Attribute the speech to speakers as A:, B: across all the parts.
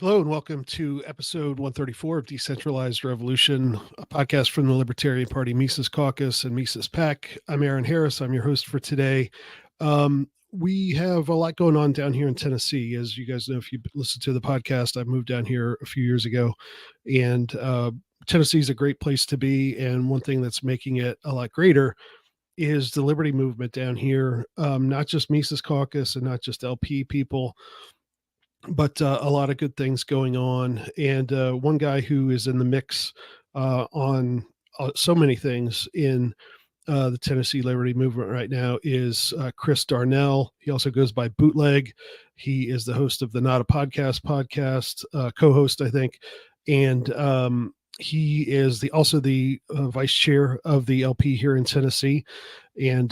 A: Hello and welcome to episode 134 of Decentralized Revolution, a podcast from the Libertarian Party Mises Caucus and Mises PAC. I'm Aaron Harris. I'm your host for today. We have a lot going on down here in Tennessee. As you guys know, if you listen to the podcast, I moved down here a few years ago, and Tennessee is a great place to be. And one thing that's making it a lot greater is the liberty movement down here, not just Mises Caucus and not just LP people, but a lot of good things going on. And one guy who is in the mix on so many things in the Tennessee Liberty Movement right now is Chris Darnell. He also goes by Bootleg. He is the host of the Not a podcast, co-host, I think. And he is also the vice chair of the LP here in Tennessee. And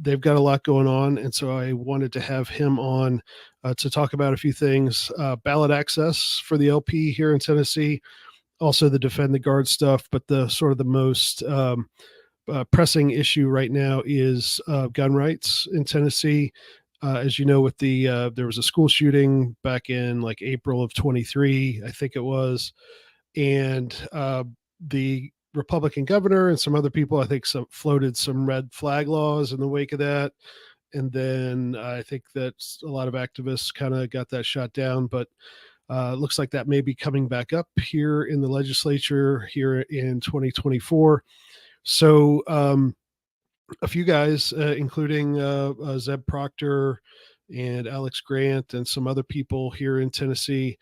A: they've got a lot going on. And so I wanted to have him on to talk about a few things, ballot access for the LP here in Tennessee, also the Defend the Guard stuff, but the sort of the most pressing issue right now is gun rights in Tennessee. As you know, with there was a school shooting back in like April of 23, I think it was, and the Republican governor and some other people, I think, floated some red flag laws in the wake of that. And then I think that a lot of activists kind of got that shot down, but looks like that may be coming back up here in the legislature here in 2024. So a few guys, including Zeb Proctor and Alex Grant and some other people here in Tennessee,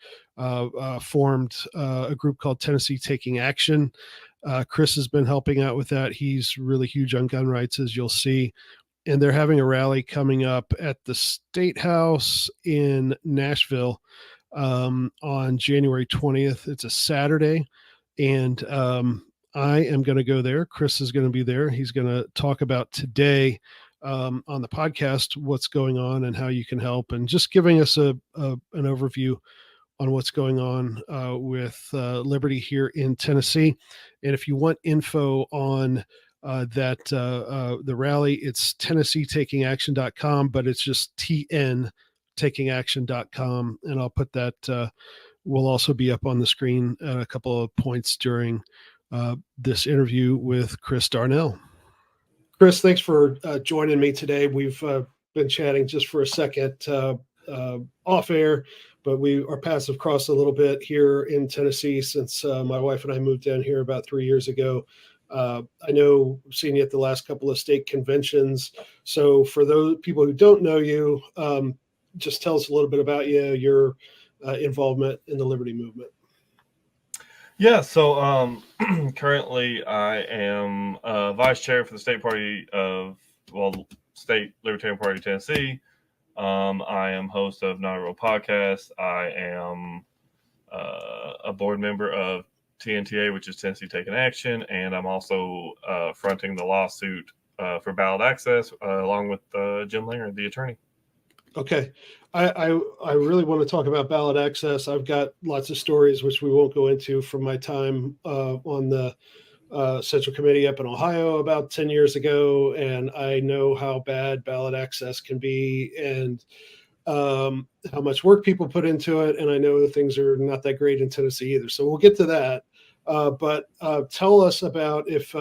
A: formed a group called Tennessee Taking Action. Chris has been helping out with that. He's really huge on gun rights, as you'll see. And they're having a rally coming up at the State House in Nashville on January 20th. It's a Saturday. And I am going to go there. Chris is going to be there. He's going to talk about today on the podcast what's going on and how you can help, and just giving us an overview on what's going on with Liberty here in Tennessee. And if you want info on the rally, it's TennesseeTakingAction.com, but it's just TNTakingAction.com. And I'll put that, will also be up on the screen at a couple of points during this interview with Chris Darnell. Chris, thanks for joining me today. We've been chatting just for a second off air, but our paths have crossed a little bit here in Tennessee since my wife and I moved down here about 3 years ago. I know I've seen you at the last couple of state conventions. So for those people who don't know you, just tell us a little bit about you, your involvement in the Liberty Movement.
B: Yeah, so currently I am vice chair for the state Libertarian Party of Tennessee. I am host of Not a Real Podcast. I am a board member of TNTA, which is Tennessee Taking Action, and I'm also fronting the lawsuit for ballot access along with Jim Langer, the attorney.
A: Okay. I really want to talk about ballot access. I've got lots of stories, which we won't go into, from my time on the Central Committee up in Ohio about 10 years ago. And I know how bad ballot access can be and how much work people put into it. And I know that things are not that great in Tennessee either. So we'll get to that. But tell us about, if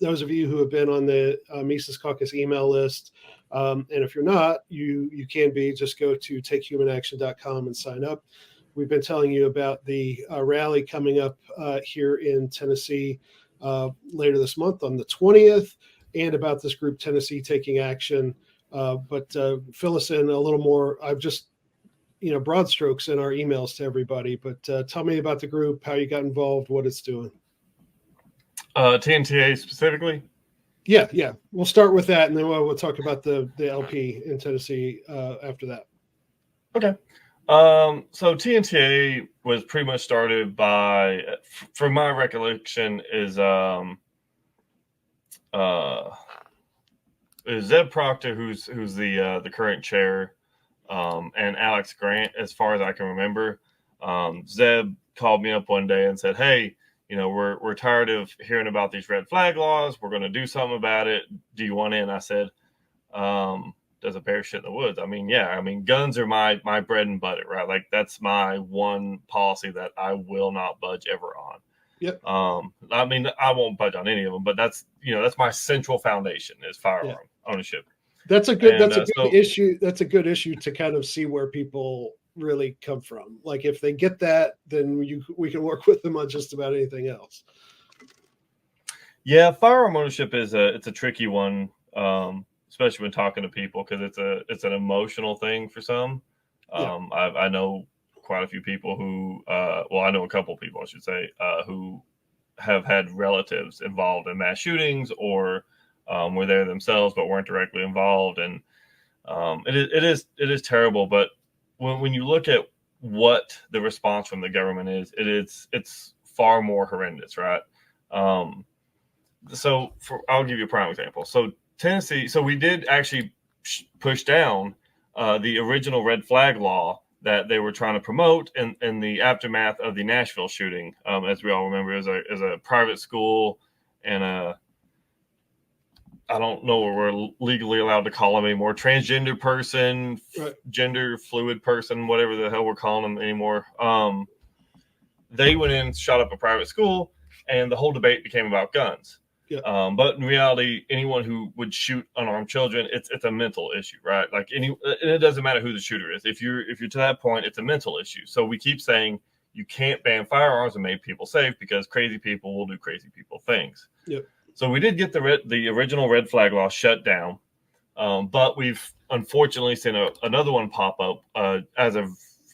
A: those of you who have been on the Mises Caucus email list, and if you're not, you can be. Just go to takehumanaction.com and sign up. We've been telling you about the rally coming up here in Tennessee later this month on the 20th, and about this group Tennessee Taking Action. But fill us in a little more. I've just, broad strokes in our emails to everybody, but tell me about the group, how you got involved, what it's doing.
B: TNTA specifically?
A: Yeah. We'll start with that, and then we'll talk about the LP in Tennessee after that.
B: Okay. So TNTA was pretty much started by, from my recollection, is Zeb Proctor, who's the current chair, and Alex Grant, as far as I can remember. Zeb called me up one day and said, "Hey, we're tired of hearing about these red flag laws. We're going to do something about it. Do you want in?" I said, does a bear shit in the woods? I mean, yeah, I mean, guns are my bread and butter, right? Like that's my one policy that I will not budge ever on.
A: Yep.
B: I mean, I won't budge on any of them, but that's my central foundation is firearm ownership.
A: That's a good
B: So
A: issue. That's a good issue to kind of see where people really come from. Like if they get that, then we can work with them on just about anything else.
B: Yeah, firearm ownership is it's a tricky one, especially when talking to people because it's an emotional thing for some. I know quite a few people who, I know a couple of people, I should say, who have had relatives involved in mass shootings or were there themselves but weren't directly involved, and it is terrible. But when you look at what the response from the government is, it's far more horrendous, right? So I'll give you a prime example. So Tennessee, so we did actually push down the original red flag law that they were trying to promote in the aftermath of the Nashville shooting. As we all remember, as a private school and I don't know what we're legally allowed to call them anymore, transgender person, right, gender fluid person, whatever the hell we're calling them anymore. They went in, shot up a private school, and the whole debate became about guns. Yeah. But in reality, anyone who would shoot unarmed children, it's a mental issue, right? Like and it doesn't matter who the shooter is. If you're to that point, it's a mental issue. So we keep saying you can't ban firearms and make people safe because crazy people will do crazy people things. Yep. So we did get the original red flag law shut down, but we've unfortunately seen another one pop up as of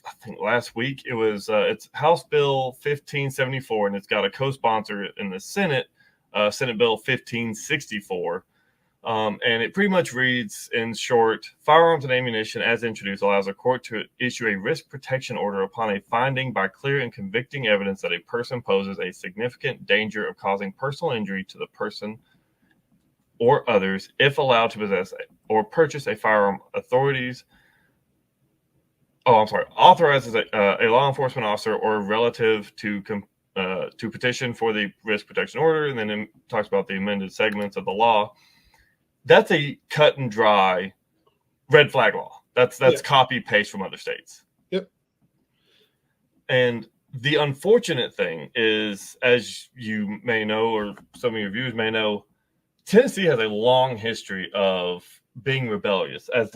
B: I think last week. It was it's House Bill 1574, and it's got a co-sponsor in the Senate. Senate Bill 1564, and it pretty much reads in short: firearms and ammunition as introduced allows a court to issue a risk protection order upon a finding by clear and convicting evidence that a person poses a significant danger of causing personal injury to the person or others if allowed to possess or purchase a firearm. Authorizes a law enforcement officer or relative to petition for the risk protection order, and then it talks about the amended segments of the law. That's a cut and dry red flag law. That's copy paste from other states. Yep. And the unfortunate thing is, as you may know, or some of your viewers may know, Tennessee has a long history of being rebellious. As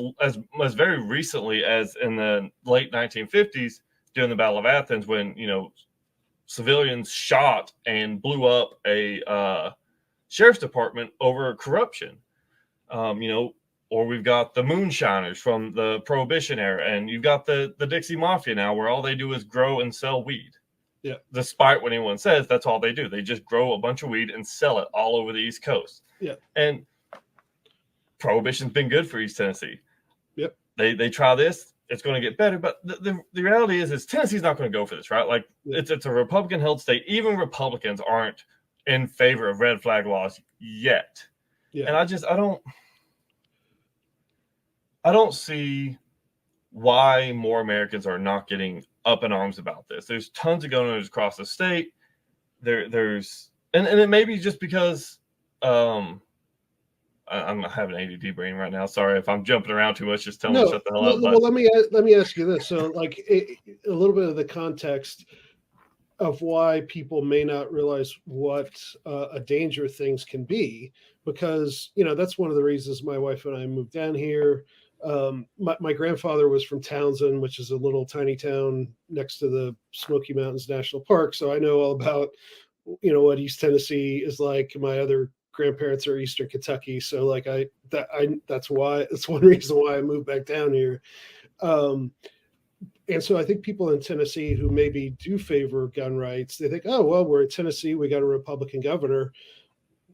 B: very recently as in the late 1950s during the Battle of Athens, when civilians shot and blew up a sheriff's department over corruption. Or we've got the moonshiners from the Prohibition era, and you've got the Dixie Mafia now, where all they do is grow and sell weed. Yeah. Despite what anyone says, that's all they do. They just grow a bunch of weed and sell it all over the East Coast. Yeah. And Prohibition's been good for East Tennessee. Yep. They try this. It's going to get better, but the reality is Tennessee's not going to go for this, right? Like it's a Republican-held state. Even Republicans aren't in favor of red flag laws yet. Yeah. And I don't see why more Americans are not getting up in arms about this. There's tons of gun owners across the state. There's it may be just because I'm having ADD brain right now. Sorry if I'm jumping around too much. Just tell me to shut the hell up.
A: Well, let me ask you this. So, like, a little bit of the context of why people may not realize what a danger things can be, because that's one of the reasons my wife and I moved down here. My grandfather was from Townsend, which is a little tiny town next to the Smoky Mountains National Park, so I know all about what East Tennessee is like. My other grandparents are Eastern Kentucky, so that's one reason why I moved back down here. And so I think people in Tennessee who maybe do favor gun rights, they think, oh well, we're in Tennessee, we got a Republican governor,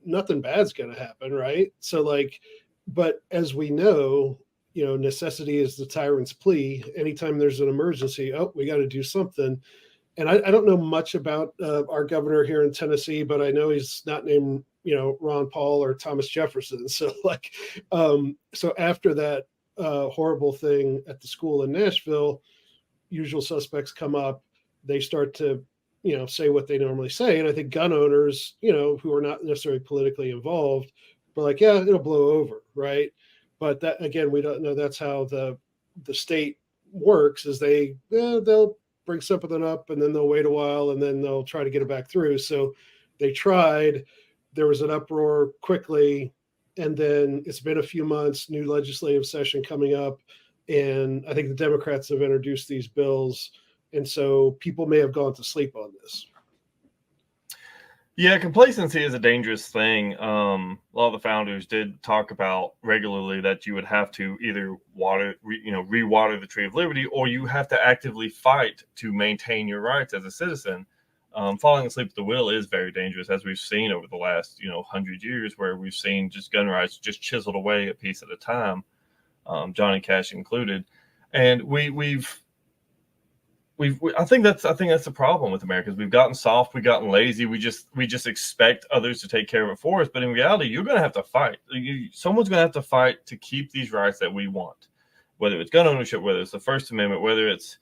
A: nothing bad's going to happen, right? So but as we know, necessity is the tyrant's plea. Anytime there's an emergency, we got to do something. And I don't know much about our governor here in Tennessee, but I know he's not named Ron Paul or Thomas Jefferson. So so after that horrible thing at the school in Nashville, usual suspects come up. They start to say what they normally say, and I think gun owners who are not necessarily politically involved, but yeah, it'll blow over, right? but that again, we don't know that's how the state works. Is they'll bring something up and then they'll wait a while and then they'll try to get it back through. So they tried. There was an uproar quickly, and then it's been a few months. New legislative session coming up, and I think the Democrats have introduced these bills, and so people may have gone to sleep on this.
B: Yeah, complacency is a dangerous thing. A lot of the founders did talk about regularly that you would have to either rewater the tree of liberty, or you have to actively fight to maintain your rights as a citizen. Falling asleep at the wheel is very dangerous, as we've seen over the last 100 years, where we've seen just gun rights just chiseled away a piece at a time, Johnny Cash included, and I think that's the problem with Americans. We've gotten soft, we've gotten lazy. We just expect others to take care of it for us. But in reality, you're going to have to fight. Someone's going to have to fight to keep these rights that we want, whether it's gun ownership, whether it's the First Amendment, whether it's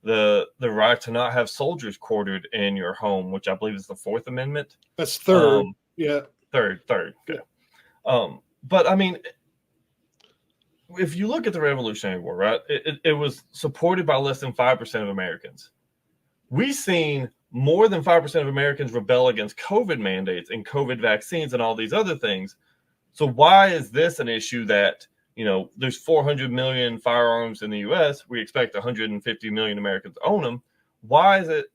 B: the right to not have soldiers quartered in your home, which I believe is the Fourth Amendment.
A: That's third. Yeah,
B: third. Okay.
A: Yeah.
B: But I mean, if you look at the Revolutionary War, right, it was supported by less than 5% of Americans. We've seen more than 5% of Americans rebel against COVID mandates and COVID vaccines and all these other things. So why is this an issue that, there's 400 million firearms in the U.S. We expect 150 million Americans own them. Why is it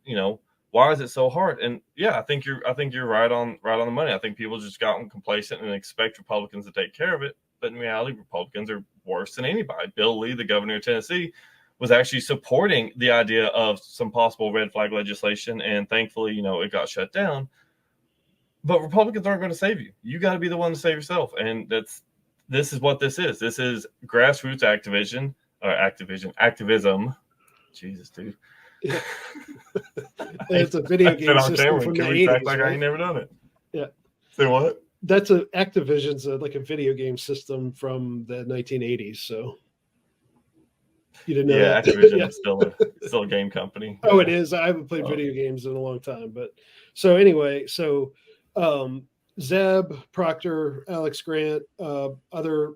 B: so hard? And yeah, I think you're right on the money. I think people just gotten complacent and expect Republicans to take care of it. But in reality, Republicans are worse than anybody. Bill Lee, the governor of Tennessee, was actually supporting the idea of some possible red flag legislation, and thankfully, it got shut down. But Republicans aren't going to save you. You got to be the one to save yourself, and this is what this is. This is grassroots activism. Jesus, dude.
A: Yeah. It's a video game system from the 80s.
B: Like
A: right?
B: I ain't never done it.
A: Yeah.
B: Say what?
A: That's Activision's like a video game system from the 1980s. So you didn't know that?
B: Activision is still a game company.
A: Oh, it is. I haven't played video games in a long time, but so anyway, Zeb Proctor, Alex Grant, other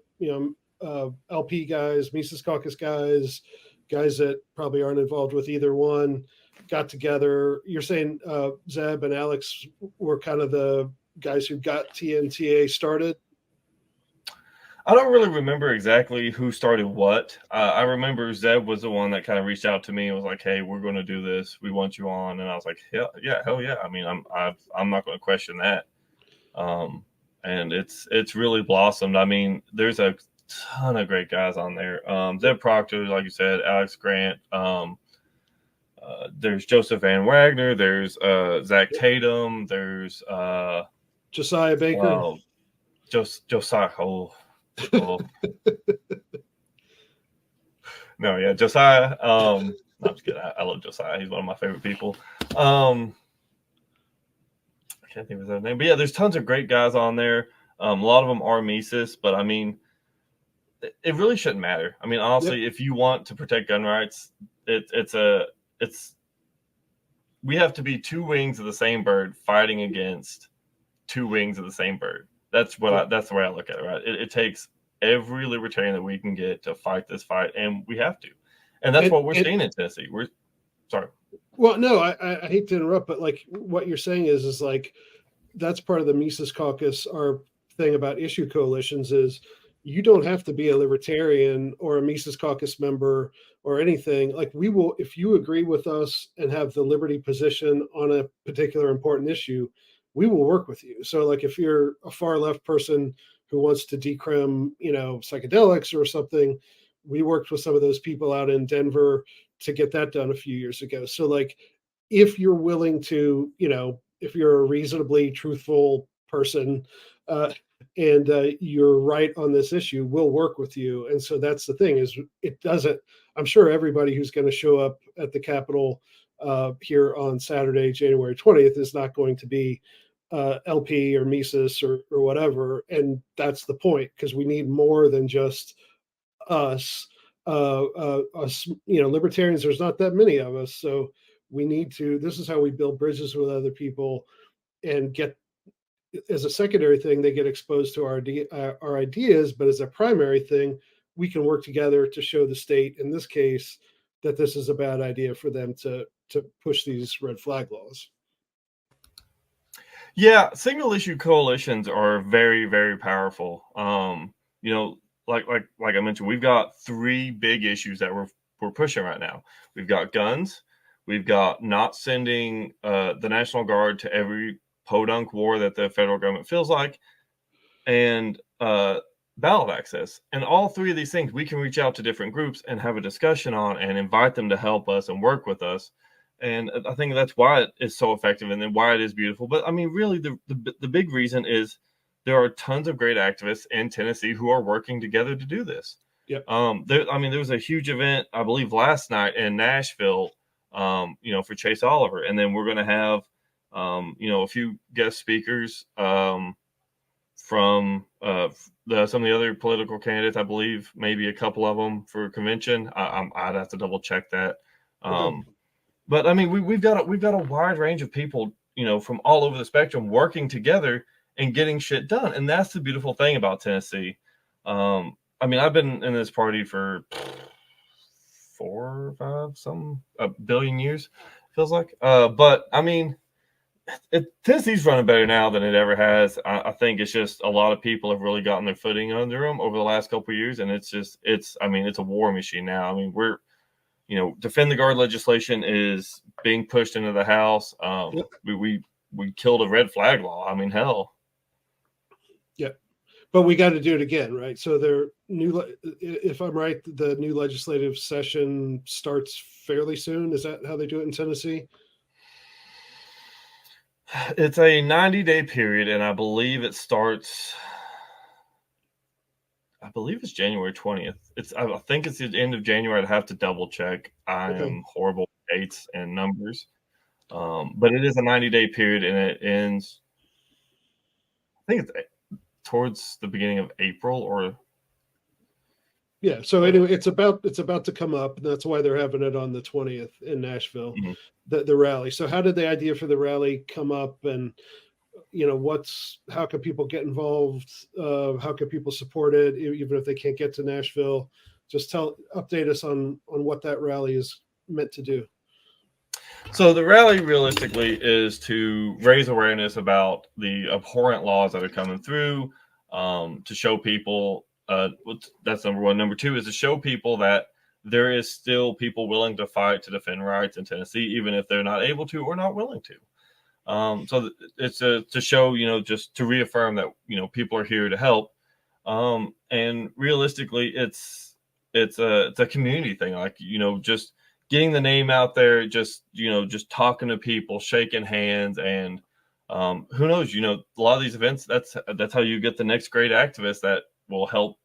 A: LP guys, Mises Caucus guys that probably aren't involved with either one, got together. You're saying Zeb and Alex were kind of the guys who got TNTA started?
B: I don't really remember exactly who started what. I remember Zeb was the one that kind of reached out to me and was like, "Hey, we're going to do this. We want you on." And I was like, hell yeah. I mean, I'm not going to question that. And it's really blossomed. I mean, there's a ton of great guys on there. Zeb Proctor, like you said, Alex Grant. There's Joseph Van Wagner. There's Zach Tatum. There's
A: Josiah Baker.
B: Josiah. Oh. No, yeah, Josiah. No, I'm just kidding. I love Josiah. He's one of my favorite people. I can't think of his name, but yeah, there's tons of great guys on there. A lot of them are Mises, but I mean, it really shouldn't matter. I mean, honestly, if you want to protect gun rights, we have to be two wings of the same bird fighting against two wings of the same bird. That's the way I look at it, right? It takes every libertarian that we can get to fight this fight, and we have to. And that's what we're seeing in Tennessee. Sorry.
A: Well, no, I hate to interrupt, but like what you're saying is like that's part of the Mises Caucus. Our thing about issue coalitions is you don't have to be a libertarian or a Mises Caucus member or anything. Like we will, if you agree with us and have the liberty position on a particular important issue, we will work with you. So like if you're a far left person who wants to decrim, psychedelics or something, we worked with some of those people out in Denver to get that done a few years ago. So like if you're willing to, if you're a reasonably truthful person and you're right on this issue, we'll work with you. And so that's the thing is I'm sure everybody who's going to show up at the Capitol here on Saturday, January 20th is not going to be LP or Mises or whatever. And that's the point, because we need more than just us, libertarians. There's not that many of us. So we need to, this is how we build bridges with other people and as a secondary thing, they get exposed to our ideas, but as a primary thing, we can work together to show the state, in this case, that this is a bad idea for them to push these red flag laws.
B: Yeah, single issue coalitions are very, very powerful. You know, like I mentioned, we've got three big issues that we're pushing right now. We've got guns, we've got not sending the National Guard to every podunk war that the federal government feels like, and ballot access. And all three of these things, we can reach out to different groups and have a discussion on and invite them to help us and work with us. And I think that's why it is so effective and then why it is beautiful. But I mean, really, the big reason is there are tons of great activists in Tennessee who are working together to do this.
A: Yep.
B: There was a huge event, I believe, last night in Nashville, for Chase Oliver. And then we're going to have, a few guest speakers from some of the other political candidates, I believe, maybe a couple of them for convention. I'd have to double check that.
A: Okay.
B: But I mean, we've got a wide range of people, from all over the spectrum working together and getting shit done. And that's the beautiful thing about Tennessee. I mean, I've been in this party for 4 or 5, a billion years, feels like. But I mean, Tennessee's running better now than it ever has. I think it's just a lot of people have really gotten their footing under them over the last couple of years, and it's a war machine now. I mean, we're defend the guard legislation is being pushed into the House.
A: Yep.
B: We killed a red flag law. I mean, hell.
A: Yeah, but we got to do it again, right? So if I'm right, the new legislative session starts fairly soon. Is that how they do it in Tennessee?
B: It's a 90-day period, and I believe it starts. I believe it's January 20th. I think it's the end of January. I'd have to double check. I am horrible with dates and numbers. But it is a 90-day period, and it ends, I think it's towards the beginning of April or.
A: Yeah. So anyway, it's about to come up, and that's why they're having it on the 20th in Nashville, the rally. So how did the idea for the rally come up, and how can people get involved? How can people support it, even if they can't get to Nashville? Just update us on what that rally is meant to do.
B: So the rally realistically is to raise awareness about the abhorrent laws that are coming through, to show people, that's number one. Number two is to show people that there is still people willing to fight to defend rights in Tennessee, even if they're not able to or not willing to. So it's to show, just to reaffirm that, people are here to help. And realistically, it's a community thing, like, just getting the name out there, just talking to people, shaking hands, and who knows, a lot of these events, that's how you get the next great activist that will help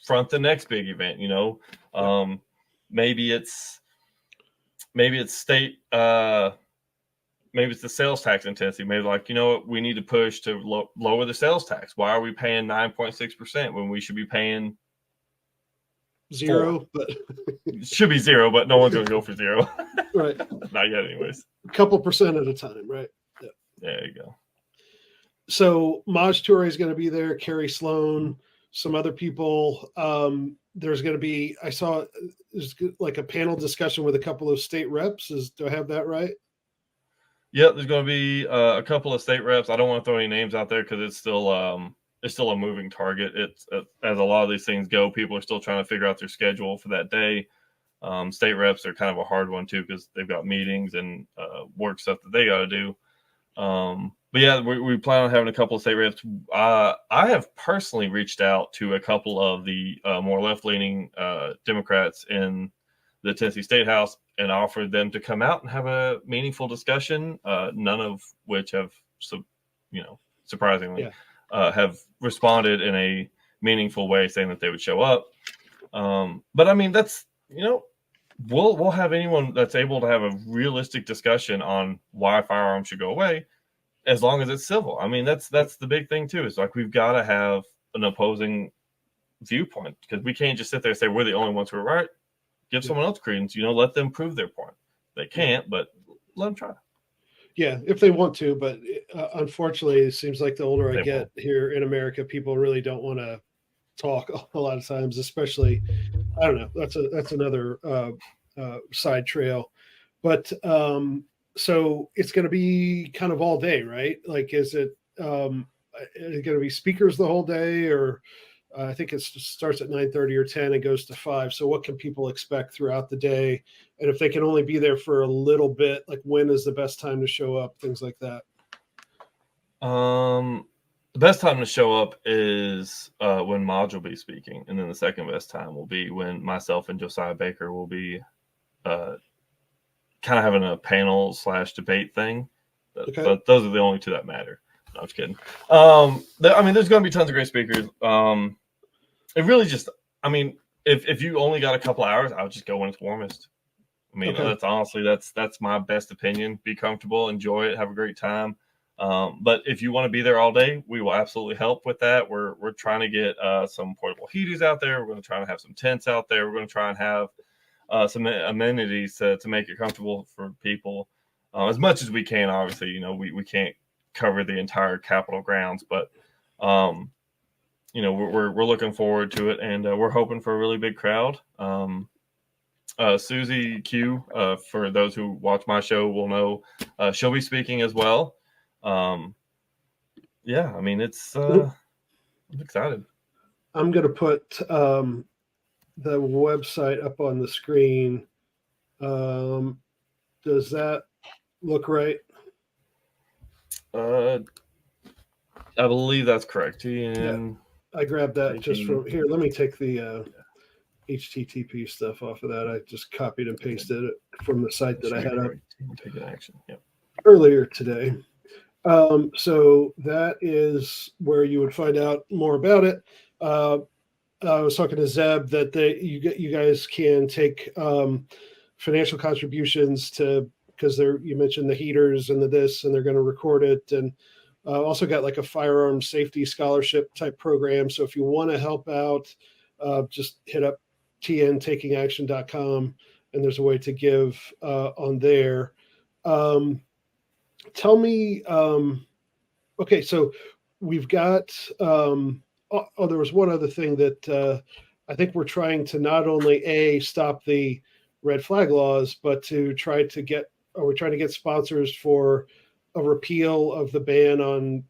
B: front the next big event. Maybe it's state, maybe it's the sales tax in Tennessee. Maybe like, we need to push to lower the sales tax. Why are we paying 9.6% when we should be paying
A: 0?
B: 4? But it should be 0, but no one's going to go for 0.
A: Right.
B: Not yet, anyways.
A: A couple percent at a time, right? Yeah.
B: There you go.
A: So Maj Toure is going to be there. Carrie Sloan, some other people. There's going to be, I saw there's like a panel discussion with a couple of state reps. Do I have that right?
B: Yep, there's going to be a couple of state reps. I don't want to throw any names out there because it's still a moving target. It's as a lot of these things go, people are still trying to figure out their schedule for that day. State reps are kind of a hard one too because they've got meetings and work stuff that they got to do. But yeah, we plan on having a couple of state reps. I have personally reached out to a couple of the more left-leaning Democrats in the Tennessee State House and offered them to come out and have a meaningful discussion. None of which have, surprisingly, have responded in a meaningful way, saying that they would show up. But I mean, that's we'll have anyone that's able to have a realistic discussion on why firearms should go away, as long as it's civil. I mean, that's the big thing too. Is like we've got to have an opposing viewpoint because we can't just sit there and say we're the only ones who are right. Give someone else credence. Let them prove their point. They can't, but let them try.
A: Yeah, if they want to, but unfortunately, it seems like the older I
B: They
A: get
B: won't.
A: here in America, people really don't want to talk a lot of times, especially I don't know. That's another side trail, but so it's going to be kind of all day, right? Like, is it going to be speakers the whole day, or I think it starts at 9:30 or 10 and goes to 5. So what can people expect throughout the day? And if they can only be there for a little bit, like when is the best time to show up? Things like that.
B: The best time to show up is when Modge will be speaking, and then the second best time will be when myself and Josiah Baker will be uh, kind of having a panel / debate thing.
A: Okay.
B: But those are the only two that matter. No, I'm just kidding. I mean, there's going to be tons of great speakers. It really just, I mean, if you only got a couple hours, I would just go when it's warmest. I mean,
A: Okay.
B: that's honestly that's my best opinion. Be comfortable, enjoy it, have a great time. But if you want to be there all day, we will absolutely help with that. We're trying to get some portable heaters out there. We're going to try to have some tents out there. We're going to try and have some amenities to make it comfortable for people as much as we can. Obviously, you know, we can't cover the entire Capitol grounds, but you know, we're looking forward to it, and we're hoping for a really big crowd. Susie Q, for those who watch my show, will know she'll be speaking as well. Yeah, I mean, I'm excited.
A: I'm going to put the website up on the screen. Does that look right?
B: I believe that's correct.
A: Yeah,
B: TN
A: I grabbed that just
B: taking
A: from here. Let me take the HTTP stuff off of that. I just copied and pasted it from the site that
B: should
A: I
B: be
A: had up
B: correct. Taking action. Yep.
A: earlier today. So that is where you would find out more about it. I was talking to Zeb that you guys can take financial contributions to because you mentioned the heaters and the this and they're going to record it and also got like a firearm safety scholarship type program. So if you want to help out, just hit up tntakingaction.com and there's a way to give on there. Um, Tell me, okay, so we've got, there was one other thing that I think we're trying to not only stop the red flag laws, but to try to get, or we're trying to get sponsors for a repeal of the ban on,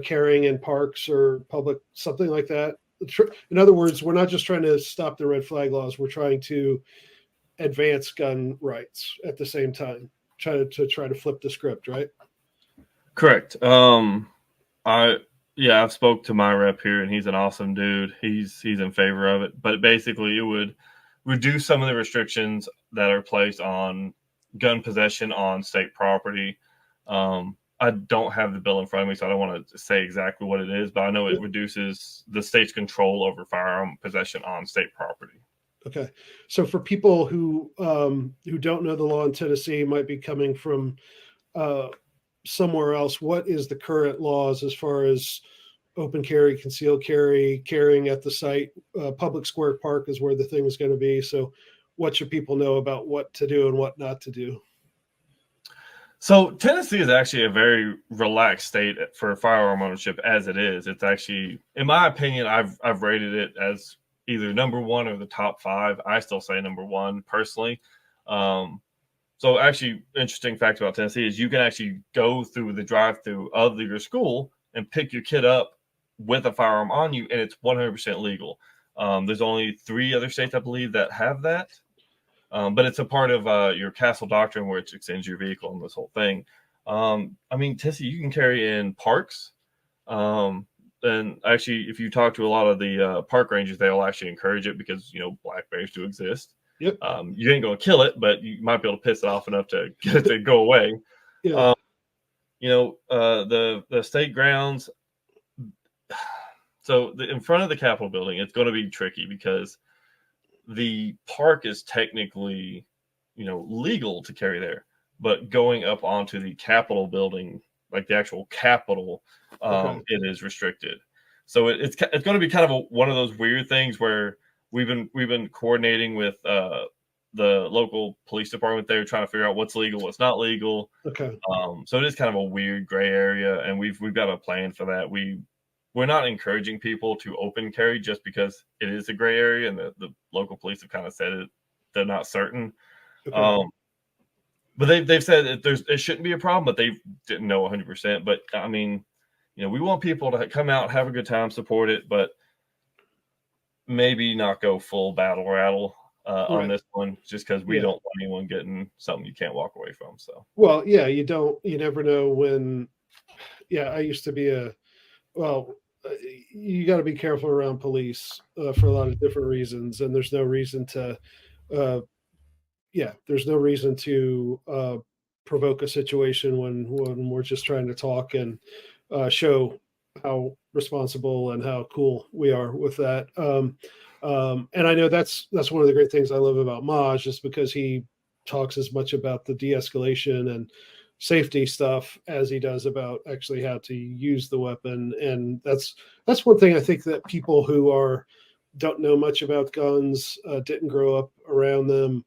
A: carrying in parks or public, something like that. In other words, we're not just trying to stop the red flag laws, we're trying to advance gun rights at the same time, try to flip the script, right?
B: Correct. I yeah, I've spoke to my rep here, and he's an awesome dude. He's in favor of it, but basically, it would reduce some of the restrictions that are placed on gun possession on state property. I don't have the bill in front of me, so I don't want to say exactly what it is, but I know it reduces the state's control over firearm possession on state property.
A: Okay, so for people who don't know the law in Tennessee, might be coming from uh, somewhere else, what is the current laws as far as open carry, concealed carry, carrying at the site? Public Square Park is where the thing is going to be. So, what should people know about what to do and what not to do?
B: So Tennessee is actually a very relaxed state for firearm ownership as it is. It's actually, in my opinion, I've rated it as either number one or the top five. I still say number one personally. Um, so actually, interesting fact about Tennessee is you can actually go through the drive-through of your school and pick your kid up with a firearm on you, and it's 100% legal. There's only 3 other states, I believe, that have that. But it's a part of your castle doctrine, which extends your vehicle and this whole thing. I mean, Tennessee, you can carry in parks. And actually, if you talk to a lot of the park rangers, they'll actually encourage it because, you know, black bears do exist.
A: Yep.
B: You ain't going to kill it, but you might be able to piss it off enough to get it to go away.
A: Yeah.
B: You know, the state grounds. So in front of the Capitol building, it's going to be tricky because the park is technically, you know, legal to carry there, but going up onto the Capitol building, like the actual Capitol,
A: Okay.
B: it is restricted. So it's going to be kind of one of those weird things where we've been coordinating with the local police department there trying to figure out what's legal, what's not legal.
A: Okay.
B: So it is kind of a weird gray area, and we've got a plan for that. We're not encouraging people to open carry just because it is a gray area, and the local police have kind of said they're not certain.
A: Okay.
B: But they've said it shouldn't be a problem, but they didn't know 100%. But I mean, we want people to come out, have a good time, support it, but maybe not go full battle rattle on this one, just because we don't want anyone getting something you can't walk away from. So,
A: well, yeah, you never know when. Yeah, I used to be you got to be careful around police for a lot of different reasons, and there's no reason to, uh, there's no reason to provoke a situation when we're just trying to talk and show how responsible and how cool we are with that. And I know that's one of the great things I love about Maj, just because he talks as much about the de-escalation and safety stuff as he does about actually how to use the weapon. And that's one thing I think that people who don't know much about guns, didn't grow up around them.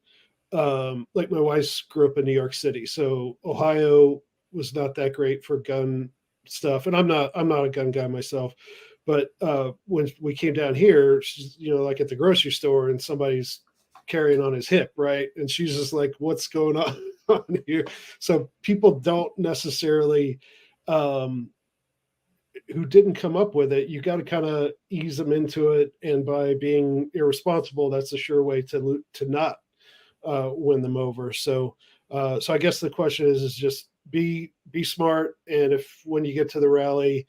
A: Like my wife grew up in New York City, so Ohio was not that great for gun stuff. And I'm not a gun guy myself, but when we came down here, like at the grocery store, and somebody's carrying on his hip, right? And she's just like, "What's going on here?" So people don't necessarily, um, who didn't come up with it, you got to kind of ease them into it, and by being irresponsible, that's a sure way to not win them over. So I guess the question is just be smart, and if when you get to the rally,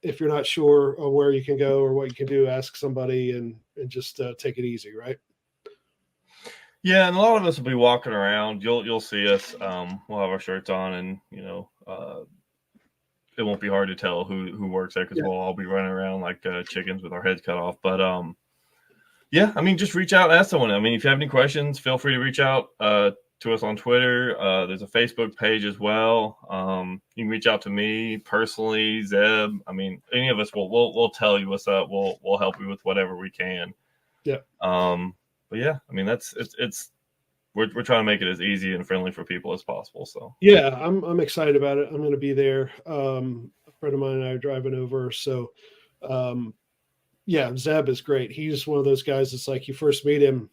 A: if you're not sure of where you can go or what you can do, ask somebody and just take it easy, right?
B: yeah, and a lot of us will be walking around. You'll see us. We'll have our shirts on, and it won't be hard to tell who works there, because we'll all be running around like chickens with our heads cut off. But yeah, I mean, just reach out and ask someone. I mean, if you have any questions, feel free to reach out to us on Twitter. There's a Facebook page as well. You can reach out to me personally, Zeb. I mean, any of us we'll tell you what's up. We'll help you with whatever we can.
A: Yeah.
B: But yeah, I mean, we're trying to make it as easy and friendly for people as possible. So
A: yeah, I'm excited about it. I'm going to be there. A friend of mine and I are driving over, so yeah, Zeb is great. He's one of those guys that's like, you first meet him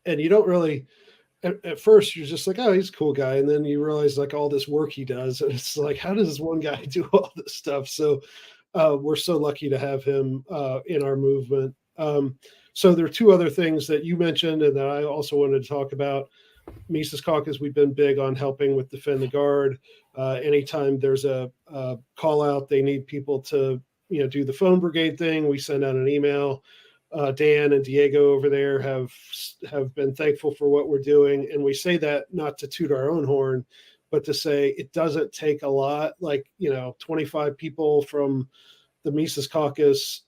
A: and you don't really, at first you're just like, oh, he's a cool guy, and then you realize like all this work he does, and it's like, how does this one guy do all this stuff? So we're so lucky to have him in our movement. So there are two other things that you mentioned and that I also wanted to talk about. Mises Caucus, we've been big on helping with Defend the Guard. Anytime there's a call out, they need people to do the phone brigade thing, we send out an email. Dan and Diego over there have been thankful for what we're doing, and we say that not to toot our own horn, but to say it doesn't take a lot. Like 25 people from the Mises Caucus,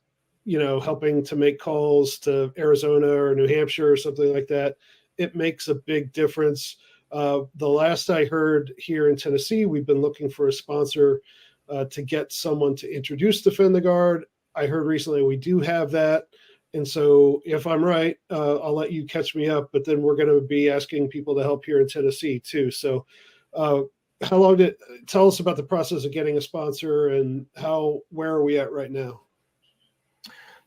A: helping to make calls to Arizona or New Hampshire or something like that. It makes a big difference. The last I heard here in Tennessee, we've been looking for a sponsor to get someone to introduce Defend the Guard. I heard recently we do have that. And so if I'm right, I'll let you catch me up, but then we're going to be asking people to help here in Tennessee too. So how long tell us about the process of getting a sponsor, and where are we at right now?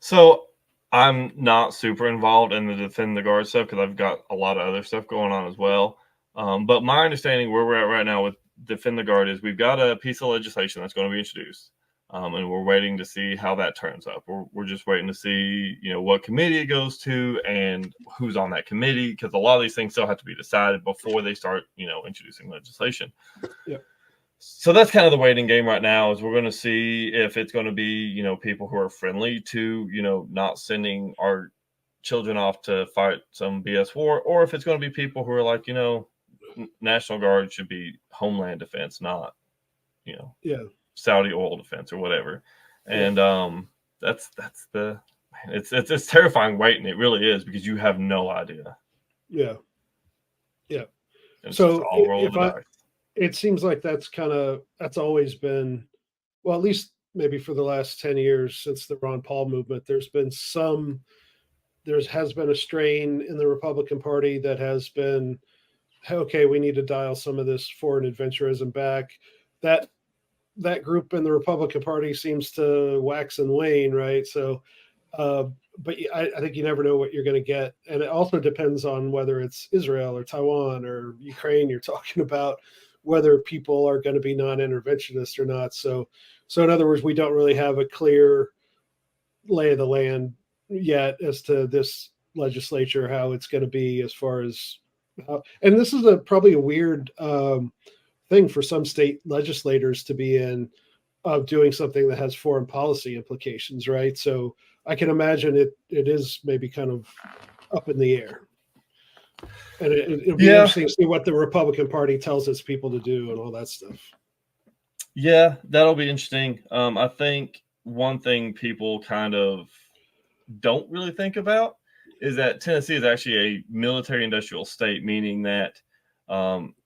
B: So I'm not super involved in the Defend the Guard stuff because I've got a lot of other stuff going on as well. But my understanding where we're at right now with Defend the Guard is we've got a piece of legislation that's going to be introduced. And we're waiting to see how that turns up. We're just waiting to see, what committee it goes to and who's on that committee, because a lot of these things still have to be decided before they start, introducing legislation.
A: Yeah.
B: So that's kind of the waiting game right now, is we're going to see if it's going to be, people who are friendly to, not sending our children off to fight some BS war, or if it's going to be people who are like, National Guard should be Homeland Defense, not,
A: Yeah.
B: Saudi oil defense or whatever. And that's it's terrifying waiting. It really is, because you have no idea.
A: Yeah.
B: And
A: So
B: all roll the dice.
A: It seems like that's always been, well, at least maybe for the last 10 years since the Ron Paul movement, there's been some there has been a strain in the Republican Party that has been, okay, we need to dial some of this foreign adventurism back. That that group in the Republican Party seems to wax and wane, right? So, uh, but I think you never know what you're going to get, and it also depends on whether it's Israel or Taiwan or Ukraine you're talking about, whether people are going to be non-interventionist or not. So in other words, we don't really have a clear lay of the land yet as to this legislature, how it's going to be as far as how, and this is probably a weird thing for some state legislators to be in, of doing something that has foreign policy implications, right? So I can imagine it is maybe kind of up in the air. And it'll be
B: Yeah,
A: interesting to see what the Republican Party tells its people to do and all that stuff.
B: yeah, that'll be interesting. I think one thing people kind of don't really think about is that Tennessee is actually a military industrial state, meaning that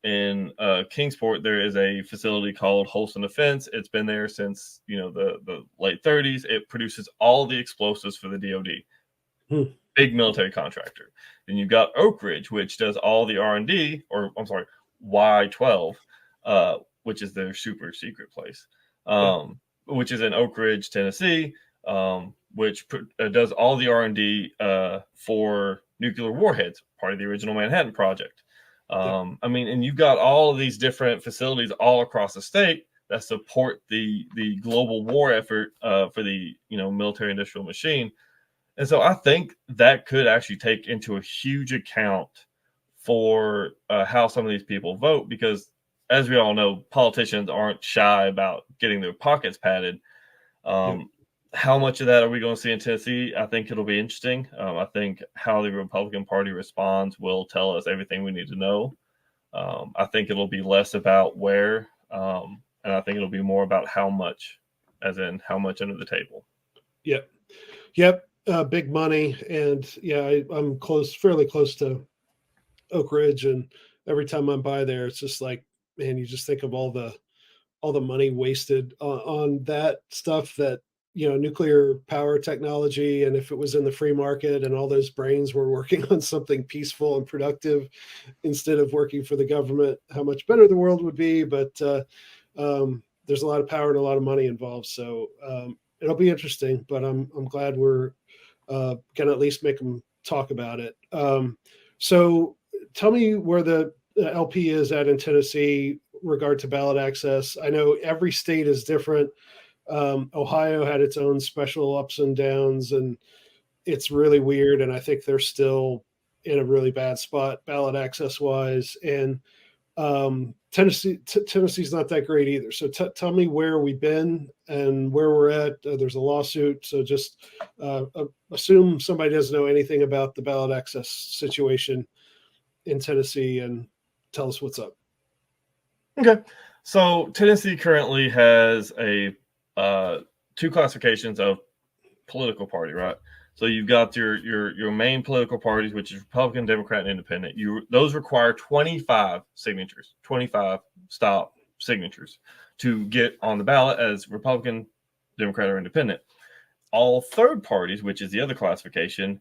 B: in Kingsport there is a facility called Holston Defense. It's been there since the late 30s. It produces all the explosives for the DoD. Big military contractor. Then you've got Oak Ridge, which does all the R&D, or I'm sorry, Y12, which is their super secret place, which is in Oak Ridge, Tennessee, which does all the R&D for nuclear warheads, part of the original Manhattan Project. I mean, and you've got all of these different facilities all across the state that support the global war effort for the military industrial machine. And so I think that could actually take into a huge account for how some of these people vote, because as we all know, politicians aren't shy about getting their pockets padded. How much of that are we going to see in Tennessee? I think it'll be interesting. I think how the Republican Party responds will tell us everything we need to know. I think it'll be less about where, and I think it'll be more about how much, as in how much under the table.
A: Yep. Big money, and yeah, I'm fairly close to Oak Ridge, and every time I'm by there, it's just like, man, you just think of all the money wasted on that stuff, that nuclear power technology, and if it was in the free market and all those brains were working on something peaceful and productive instead of working for the government, how much better the world would be. But there's a lot of power and a lot of money involved, so it'll be interesting. But I'm glad we're going to at least make them talk about it. So tell me where the LP is at in Tennessee regard to ballot access. I know every state is different. Ohio had its own special ups and downs, and it's really weird. And I think they're still in a really bad spot ballot access wise. And Tennessee's not that great either. So tell me where we've been and where we're at. There's a lawsuit, so just assume somebody doesn't know anything about the ballot access situation in Tennessee and tell us what's up.
B: Okay, so Tennessee currently has a two classifications of political party, right? So you've got your main political parties, which is Republican, Democrat, and Independent. Those require 25 signatures, 25 stop signatures to get on the ballot as Republican, Democrat, or Independent. All third parties, which is the other classification,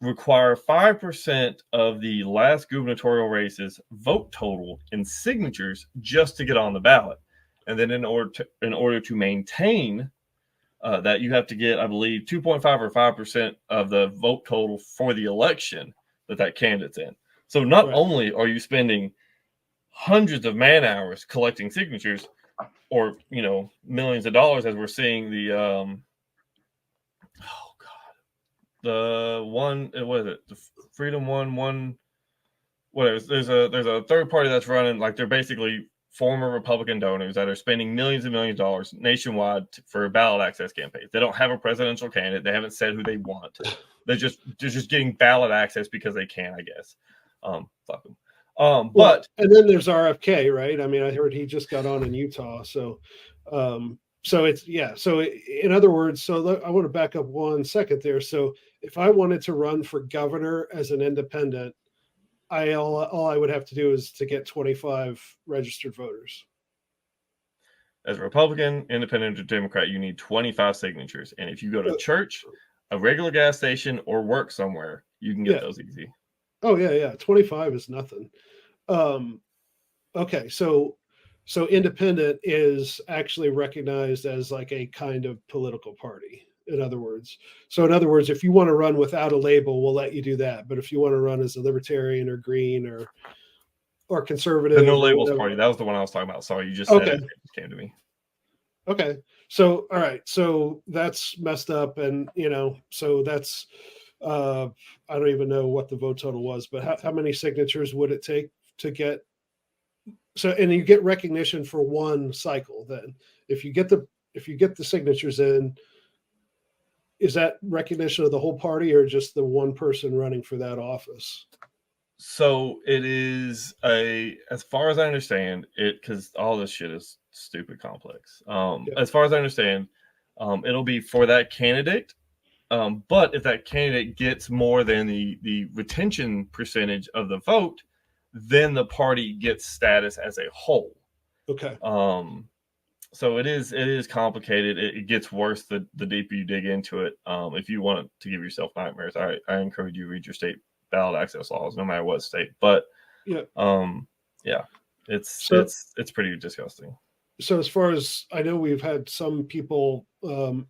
B: require 5% of the last gubernatorial races vote total in signatures just to get on the ballot. And then in order to maintain that, you have to get, I believe, 2.5 or 5% of the vote total for the election that candidate's in. So not only are you spending hundreds of man hours collecting signatures, or millions of dollars, as we're seeing the the one, what is it, the Freedom one, whatever. There's a third party that's running, like, they're basically former Republican donors that are spending millions and millions of dollars nationwide for ballot access campaigns. They don't have a presidential candidate. They haven't said who they want. They're just getting ballot access because they can, I guess. Fuck them. But
A: and then there's RFK, right? I mean, I heard he just got on in Utah, so it's, yeah. So in other words, I want to back up 1 second there. So if I wanted to run for governor as an independent, all I would have to do is to get 25 registered voters.
B: As a Republican, Independent, or Democrat, you need 25 signatures. And if you go to church, a regular gas station or work somewhere, you can get
A: Yeah.
B: those easy.
A: Oh yeah. 25 is nothing. Um, okay, so independent is actually recognized as like a kind of political party. In other words, if you want to run without a label, we'll let you do that. But if you want to run as a libertarian or green or
B: The No
A: conservative or
B: Labels
A: whatever,
B: Party, that was the one I was talking about. Sorry, you just said
A: okay,
B: it. It just came to me.
A: okay. So all right, so that's messed up, and so that's I don't even know what the vote total was, but how many signatures would it take to get? So, and you get recognition for one cycle. Then, if you get the signatures in, is that recognition of the whole party or just the one person running for that office?
B: So it is as far as I understand it, because all this shit is stupid complex.
A: Yeah.
B: As far as I understand, it'll be for that candidate. But if that candidate gets more than the retention percentage of the vote, then the party gets status as a whole.
A: Okay.
B: So it is complicated. It gets worse the deeper you dig into it. If you want to give yourself nightmares, I encourage you to read your state ballot access laws, no matter what state. But
A: Yeah.
B: yeah, it's
A: So,
B: pretty disgusting.
A: so as far as I know, we've had some people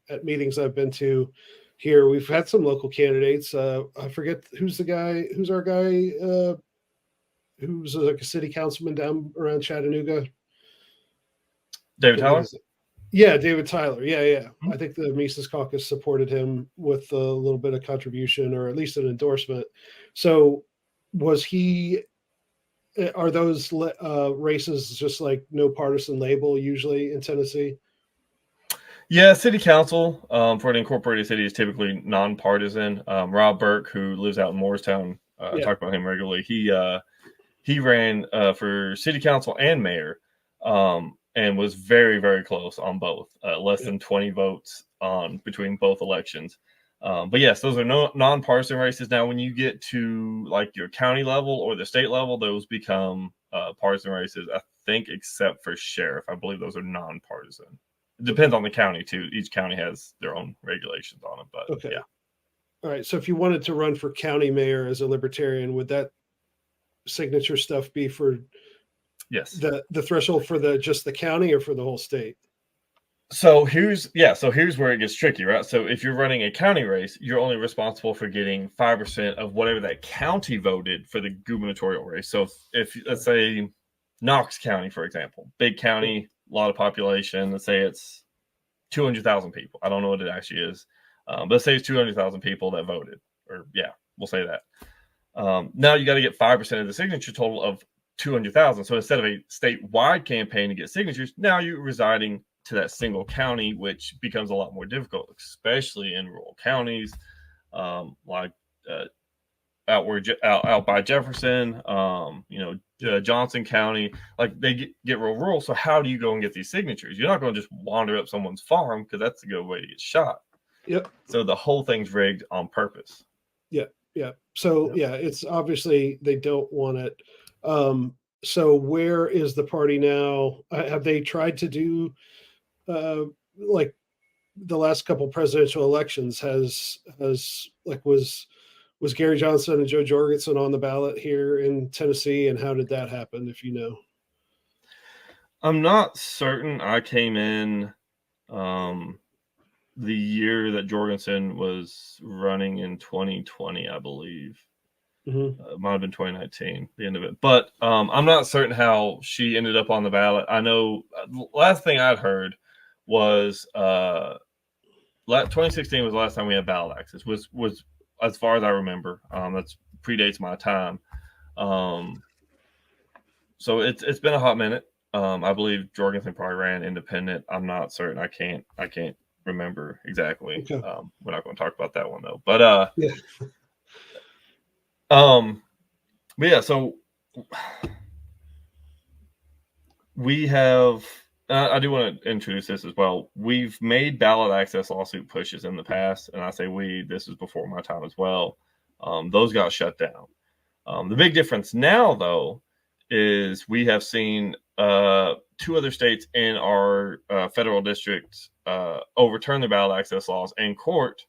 A: at meetings I've been to here. We've had some local candidates. I forget who's our guy, who's like a city councilman down around Chattanooga.
B: David
A: Forget
B: Tyler?
A: his Yeah, David Tyler. Yeah.
B: Hmm?
A: I think the Mises Caucus supported him with a little bit of contribution or at least an endorsement. So, was he? Are those races just like no partisan label usually in Tennessee?
B: Yeah, city council for an incorporated city is typically nonpartisan. Rob Burke, who lives out in Moorestown, I
A: Yeah.
B: talk about him regularly. He ran for city council and mayor, and was very, very close on both. Less
A: Yeah.
B: than 20 votes on between both elections. But yes, those are nonpartisan races. Now, when you get to like your county level or the state level, those become partisan races. I think, except for sheriff, I believe those are nonpartisan. It depends
A: Okay.
B: on the county too. Each county has their own regulations on it, but
A: Okay.
B: yeah.
A: All right. So, if you wanted to run for county mayor as a libertarian, would that signature stuff be for
B: Yes.
A: the threshold for just the county or for the whole state?
B: So here's where it gets tricky, right? So if you're running a county race, you're only responsible for getting 5% of whatever that county voted for the gubernatorial race. So if let's say Knox County, for example, big county, a lot of population, let's say it's 200,000 people. I don't know what it actually is, but let's say it's 200,000 people that voted, or yeah, we'll say that. Now you got to get 5% of the signature total of 200,000. So instead of a statewide campaign to get signatures, now you're residing to that single county, which becomes a lot more difficult, especially in rural counties, like out by Jefferson, Johnson County. Like they get real rural. So how do you go and get these signatures? You're not going to just wander up someone's farm because that's a good way to get shot.
A: Yep.
B: So the whole thing's rigged on purpose.
A: Yeah. So it's obviously they don't want it. So where is the party now? Have they tried to do like the last couple presidential elections? Was Gary Johnson and Joe Jorgensen on the ballot here in Tennessee, and how did that happen? If you know.
B: I'm not certain. I came in the year that Jorgensen was running in 2020, I believe.
A: Mm-hmm.
B: Might have been 2019, the end of it. But I'm not certain how she ended up on the ballot. I know last thing I'd heard was 2016 was the last time we had ballot access. Was as far as I remember. That's predates my time. So it's been a hot minute. I believe Jorgensen probably ran independent. I'm not certain. I can't remember exactly.
A: Okay.
B: We're not going to talk about that one though. But
A: Yeah.
B: but yeah. So we have. I do want to introduce this as well. We've made ballot access lawsuit pushes in the past, and I say we. This is before my time as well. Those got shut down. The big difference now, though, is we have seen two other states in our federal district overturn the ballot access laws in court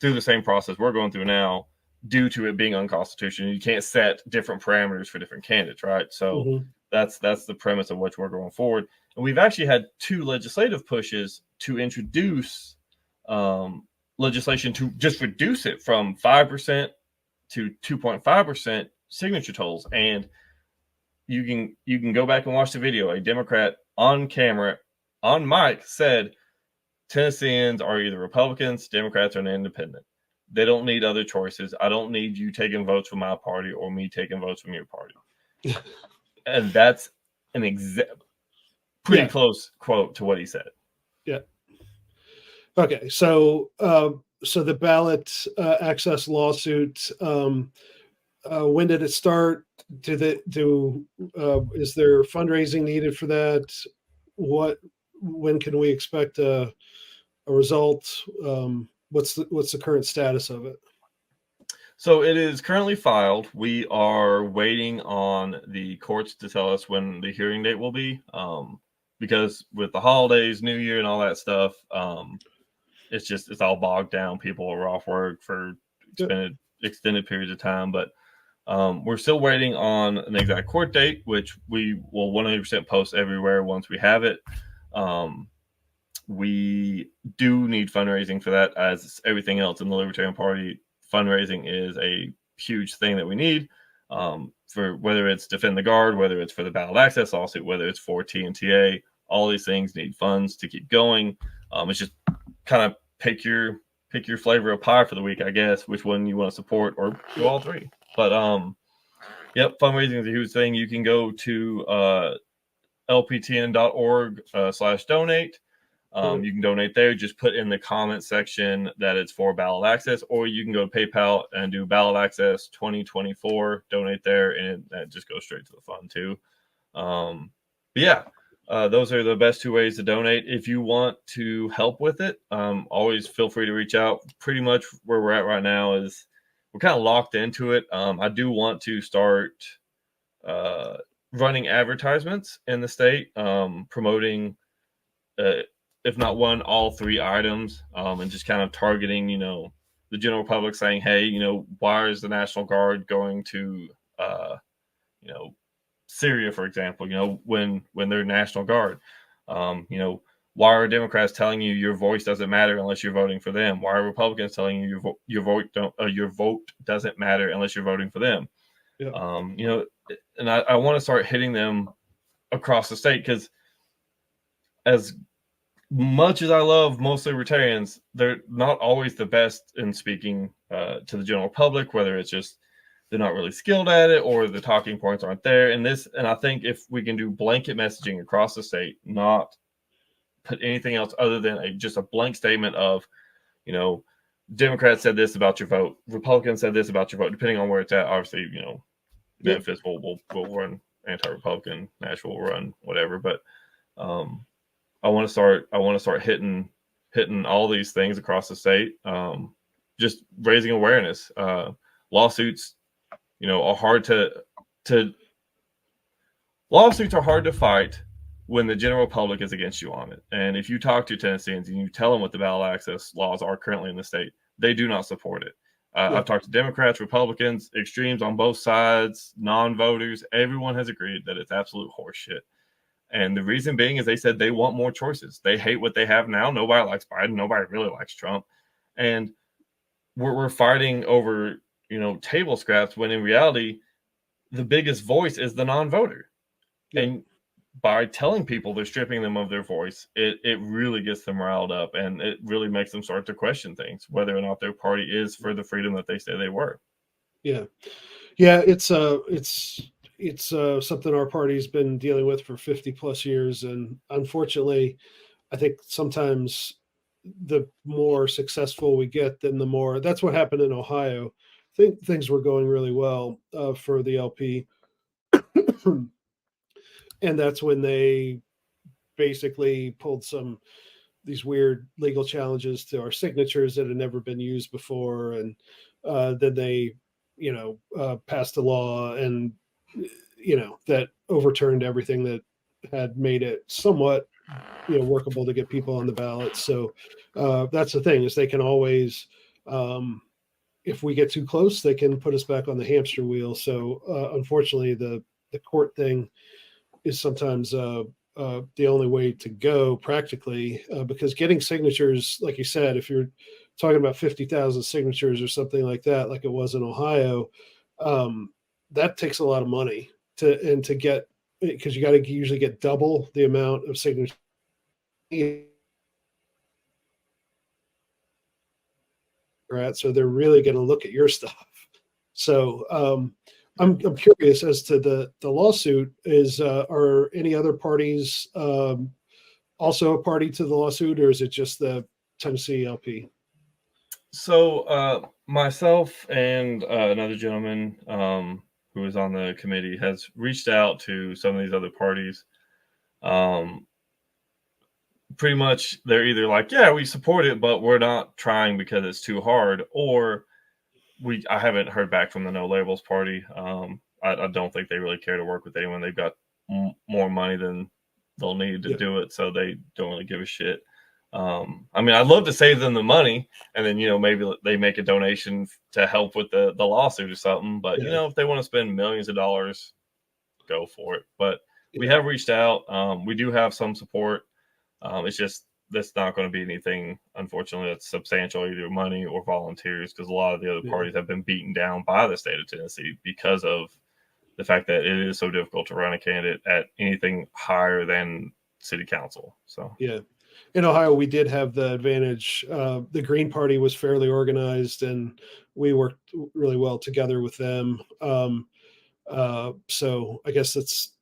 B: through the same process we're going through now, due to it being unconstitutional. You can't set different parameters for different candidates, right? So
A: Mhm.
B: that's the premise of which we're going forward. And we've actually had 2 legislative pushes to introduce legislation to just reduce it from 5% to 2.5% signature tolls. And you can go back and watch the video. A Democrat on camera, on mic, said Tennesseans are either Republicans, Democrats, or an independent. They don't need other choices. I don't need you taking votes from my party or me taking votes from your party. And that's an pretty
A: Yeah.
B: close quote to what he said.
A: Yeah. Okay. So the ballot access lawsuit. When did it start? Is there fundraising needed for that? When can we expect a result? What's the current status of it?
B: So it is currently filed. We are waiting on the courts to tell us when the hearing date will be. Because with the holidays, New Year, and all that stuff, it's all bogged down. People are off work for extended periods of time, but we're still waiting on an exact court date, which we will 100% post everywhere once we have it. We do need fundraising for that, as everything else in the Libertarian Party. Fundraising is a huge thing that we need, for whether it's Defend the Guard, whether it's for the ballot access lawsuit, whether it's for TNTA. All these things need funds to keep going. It's just kind of pick your flavor of pie for the week, I guess, which one you want to support, or do all three. But yep, fundraising is a huge thing. You can go to lptn.org/donate. You can donate there. Just put in the comment section that it's for ballot access, or you can go to PayPal and do ballot access 2024, donate there, and that just goes straight to the fund too. But yeah, those are the best 2 ways to donate. If you want to help with it, always feel free to reach out. Pretty much where we're at right now is we're kind of locked into it. I do want to start running advertisements in the state, promoting if not one, all 3 items, and just kind of targeting, the general public, saying, hey, why is the National Guard going to, Syria, for example, when they're National Guard, why are Democrats telling you your voice doesn't matter unless you're voting for them? Why are Republicans telling you your vote doesn't matter unless you're voting for them?
A: Yeah.
B: And I want to start hitting them across the state, because as much as I love most libertarians, they're not always the best in speaking to the general public, whether it's just they're not really skilled at it or the talking points aren't there. And I think if we can do blanket messaging across the state, not put anything else other than just a blank statement of, Democrats said this about your vote, Republicans said this about your vote, depending on where it's at. Obviously, Memphis will run anti-Republican, Nashville will run whatever, but I want to start hitting all these things across the state. Just raising awareness. Lawsuits, are hard lawsuits are hard to fight when the general public is against you on it. And if you talk to Tennesseans and you tell them what the ballot access laws are currently in the state, they do not support it. I've talked to Democrats, Republicans, extremes on both sides, non-voters. Everyone has agreed that it's absolute horseshit. And the reason being is they said they want more choices. They hate what they have now. Nobody likes Biden. Nobody really likes Trump. And we're fighting over, table scraps, when in reality, the biggest voice is the non-voter. Yeah. And by telling people they're stripping them of their voice, it really gets them riled up, and it really makes them start to question things, whether or not their party is for the freedom that they say they were.
A: Yeah. Yeah. It's something our party's been dealing with for 50 plus years. And unfortunately, I think sometimes the more successful we get, then the more. That's what happened in Ohio. I think things were going really well for the LP. And that's when they basically pulled these weird legal challenges to our signatures that had never been used before. And then they, passed a law, and, that overturned everything that had made it somewhat, workable to get people on the ballot. So that's the thing, is they can always If we get too close, they can put us back on the hamster wheel. So unfortunately, the court thing is sometimes the only way to go practically, because getting signatures, like you said, if you're talking about 50,000 signatures or something like that, like it was in Ohio, that takes a lot of money to get, because you got to usually get double the amount of signatures. So they're really going to look at your stuff. So I'm curious as to the lawsuit. Are any other parties also a party to the lawsuit, or is it just the Tennessee LP?
B: So myself and another gentleman who was on the committee has reached out to some of these other parties. Pretty much they're either like, yeah, we support it, but we're not trying because it's too hard, or I haven't heard back from the No Labels party. I don't think they really care to work with anyone. They've got more money than they'll need to do it, so they don't really give a shit. I mean, I'd love to save them the money, and then maybe they make a donation to help with the lawsuit or something. But if they want to spend millions of dollars, go for it. But we have reached out. We do have some support. It's just that's not going to be anything, unfortunately, that's substantial, either money or volunteers, because a lot of the other parties have been beaten down by the state of Tennessee because of the fact that it is so difficult to run a candidate at anything higher than city council. So
A: in Ohio, we did have the advantage. The Green Party was fairly organized, and we worked really well together with them. So I guess that's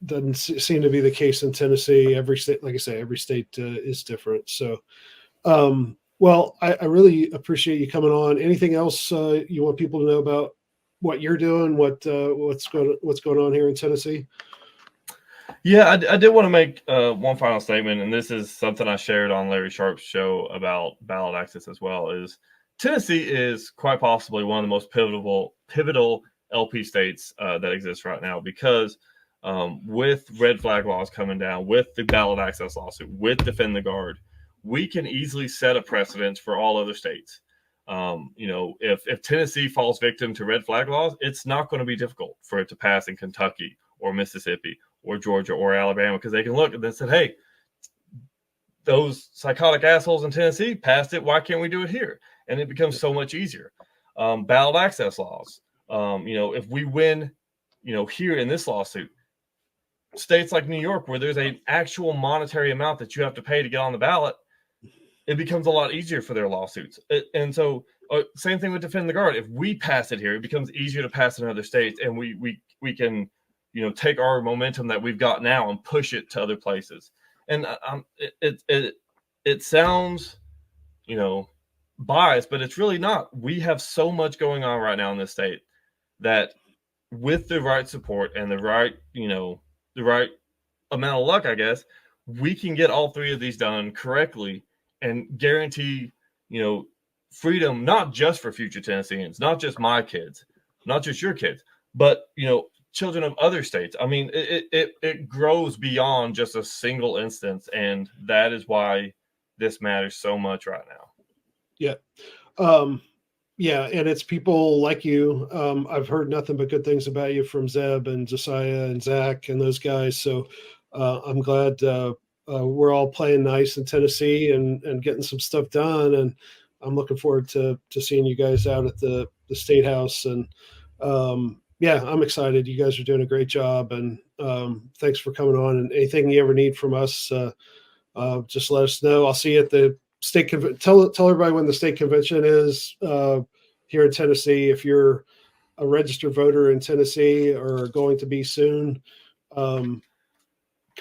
A: doesn't seem to be the case in Tennessee. Every state, like I say, every state is different. So, well, I really appreciate you coming on. Anything else you want people to know about what you're doing? What's going on here in Tennessee?
B: Yeah, I did want to make one final statement, and this is something I shared on Larry Sharp's show about ballot access as well. Is Tennessee is quite possibly one of the most pivotal LP states that exists right now, because with red flag laws coming down, with the ballot access lawsuit, with Defend the Guard, we can easily set a precedent for all other states. If Tennessee falls victim to red flag laws, it's not going to be difficult for it to pass in Kentucky or Mississippi or Georgia or Alabama, because they can look and they said, hey, those psychotic assholes in Tennessee passed it. Why can't we do it here? And it becomes so much easier. Ballot access laws. If we win, here in this lawsuit, states like New York, where there's an actual monetary amount that you have to pay to get on the ballot, it becomes a lot easier for their lawsuits. And so same thing with Defend the Guard. If we pass it here, it becomes easier to pass in other states, and we can take our momentum that we've got now and push it to other places. And it sounds, biased, but it's really not. We have so much going on right now in this state that with the right support and the right amount of luck, I guess, we can get all three of these done correctly and guarantee, freedom, not just for future Tennesseans, not just my kids, not just your kids, but, children of other states. I mean, it grows beyond just a single instance, and that is why this matters so much right now.
A: Yeah. And it's people like you. I've heard nothing but good things about you from Zeb and Josiah and Zach and those guys. So I'm glad we're all playing nice in Tennessee and getting some stuff done. And I'm looking forward to seeing you guys out at the State House. And I'm excited. You guys are doing a great job. And thanks for coming on. And anything you ever need from us, just let us know. I'll see you at the state tell everybody when the state convention is here in Tennessee. If you're a registered voter in Tennessee or going to be soon, come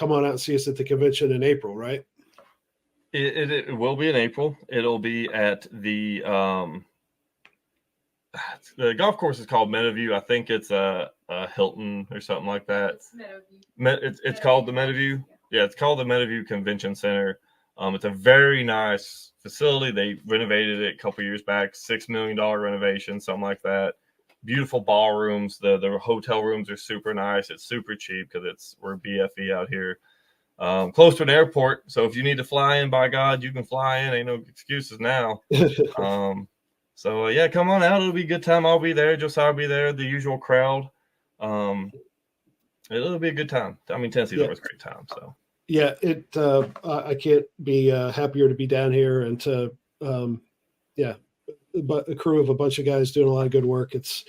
A: on out and see us at the convention in April, right?
B: It will be in April. It'll be at the golf course is called Meadowview. I think it's a Hilton or something like that.
C: It's Meadowview.
B: It's called the Meadowview. Yeah, it's called the Meadowview Convention Center. It's a very nice facility. They renovated it a couple years back, $6 million renovation, something like that. Beautiful ballrooms. The hotel rooms are super nice. It's super cheap because we're BFE out here. close to an airport. So if you need to fly in, by God, you can fly in. Ain't no excuses now. So yeah, come on out. It'll be a good time. I'll be there. Josiah will be there. The usual crowd. It'll be a good time. I mean, Tennessee's always a great time. So
A: yeah, I can't be happier to be down here and to but a crew of a bunch of guys doing a lot of good work. It's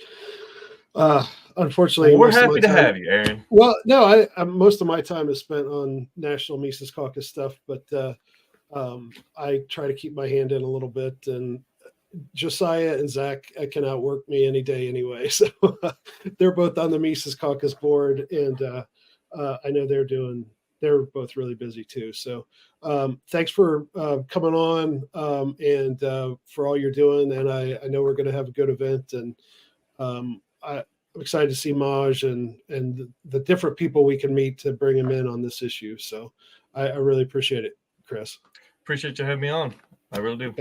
A: unfortunately
B: we're happy to have you, Aaron.
A: Well, no, I most of my time is spent on National Mises Caucus stuff, but I try to keep my hand in a little bit. And Josiah and Zach can outwork me any day anyway. So they're both on the Mises Caucus board, and I know they're both really busy too. So thanks for coming on and for all you're doing. And I know we're going to have a good event, and I'm excited to see Maj and the different people we can meet to bring him in on this issue. So I really appreciate it, Chris.
B: Appreciate you having me on. I really do.